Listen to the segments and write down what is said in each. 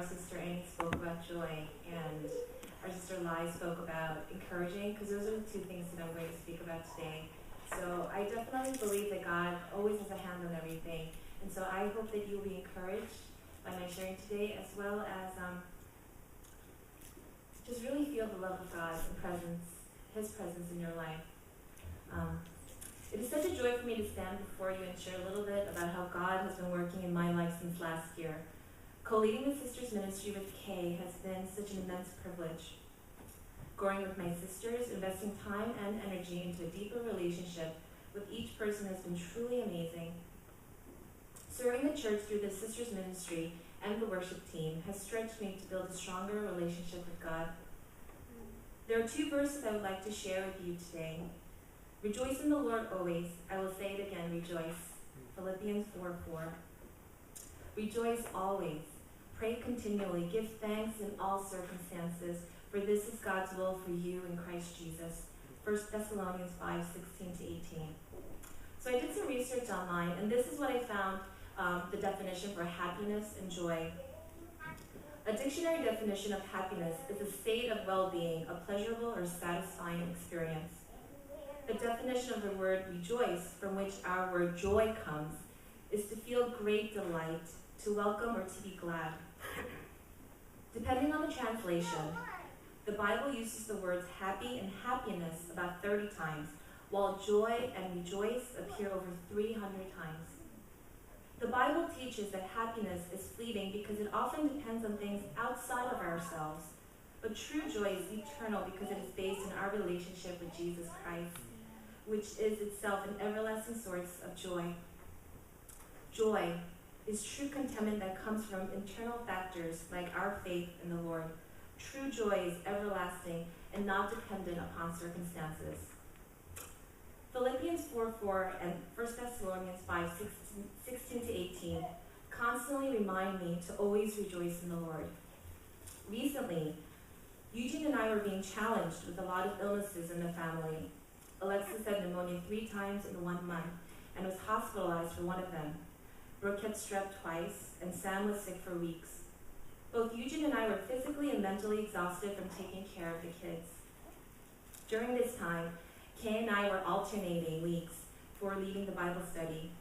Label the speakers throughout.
Speaker 1: our sister Amy spoke about joy, and our sister Lai spoke about encouraging, because those are the two things that I'm going to speak about today. So I definitely believe that God always has a hand on everything, and so I hope that you'll be encouraged by my sharing today, as well as just really feel the love of God and His presence in your life. It is such a joy for me to stand before you and share a little bit about how God has been working in my life since last year. Co-leading the Sisters Ministry with Kay has been such an immense privilege. Growing with my sisters, investing time and energy into a deeper relationship with each person has been truly amazing. Serving the church through the Sisters Ministry and the worship team has stretched me to build a stronger relationship with God. There are two verses I would like to share with you today. Rejoice in the Lord always. I will say it again, rejoice. Philippians 4:4. Rejoice always. Pray continually. Give thanks in all circumstances, for this is God's will for you in Christ Jesus. 1 Thessalonians 5:16-18. So I did some research online, and this is what I found, the definition for happiness and joy. A dictionary definition of happiness is a state of well-being, a pleasurable or satisfying experience. The definition of the word rejoice, from which our word joy comes, is to feel great delight, to welcome or to be glad. Depending on the translation, the Bible uses the words happy and happiness about 30 times, while joy and rejoice appear over 300 times. The Bible teaches that happiness is fleeting because it often depends on things outside of ourselves, but true joy is eternal because it is based in our relationship with Jesus Christ, which is itself an everlasting source of joy. Joy is true contentment that comes from internal factors like our faith in the Lord. True joy is everlasting and not dependent upon circumstances. Philippians 4:4 and 1 Thessalonians 5:16-18 constantly remind me to always rejoice in the Lord. Recently, Eugene and I were being challenged with a lot of illnesses in the family. Alexis had pneumonia 3 times in 1 month and was hospitalized for one of them. Brooke had strep twice, and Sam was sick for weeks. Both Eugene and I were physically and mentally exhausted from taking care of the kids. During this time, Kay and I were alternating weeks for leading the Bible study.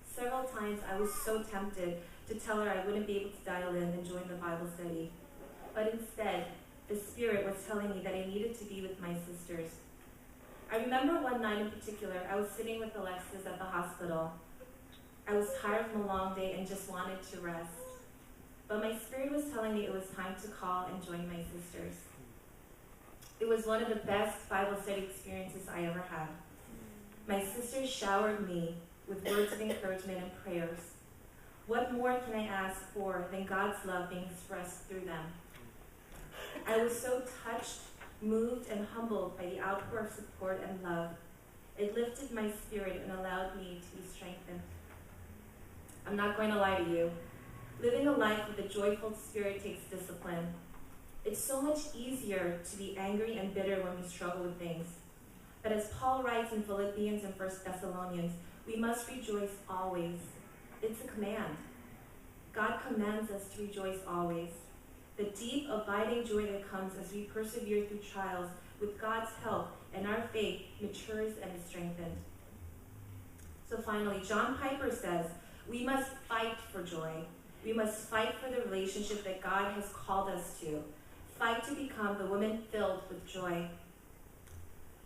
Speaker 1: Several times I was so tempted to tell her I wouldn't be able to dial in and join the Bible study. But instead, the Spirit was telling me that I needed to be with my sisters. I remember one night in particular, I was sitting with Alexis at the hospital. I was tired from a long day and just wanted to rest. But my spirit was telling me it was time to call and join my sisters. It was one of the best Bible study experiences I ever had. My sisters showered me with words of encouragement and prayers. What more can I ask for than God's love being expressed through them? I was so touched, moved, and humbled by the outpour of support and love. It lifted my spirit and allowed me to be strengthened. I'm not going to lie to you. Living a life with a joyful spirit takes discipline. It's so much easier to be angry and bitter when we struggle with things. But as Paul writes in Philippians and 1 Thessalonians, we must rejoice always. It's a command. God commands us to rejoice always. The deep, abiding joy that comes as we persevere through trials with God's help and our faith matures and is strengthened. So finally, John Piper says, we must fight for joy. We must fight for the relationship that God has called us to. Fight to become the woman filled with joy.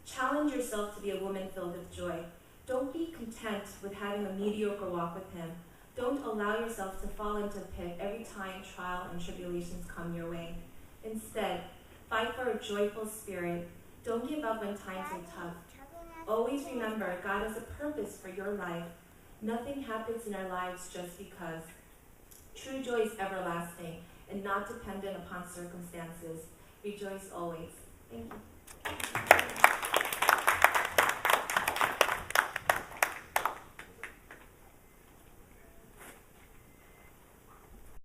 Speaker 1: Challenge yourself to be a woman filled with joy. Don't be content with having a mediocre walk with Him. Don't allow yourself to fall into a pit every time trial and tribulations come your way. Instead, fight for a joyful spirit. Don't give up when times are tough. Always remember, God has a purpose for your life. Nothing happens in our lives just because. True joy is everlasting and not dependent upon circumstances. Rejoice always. Thank you.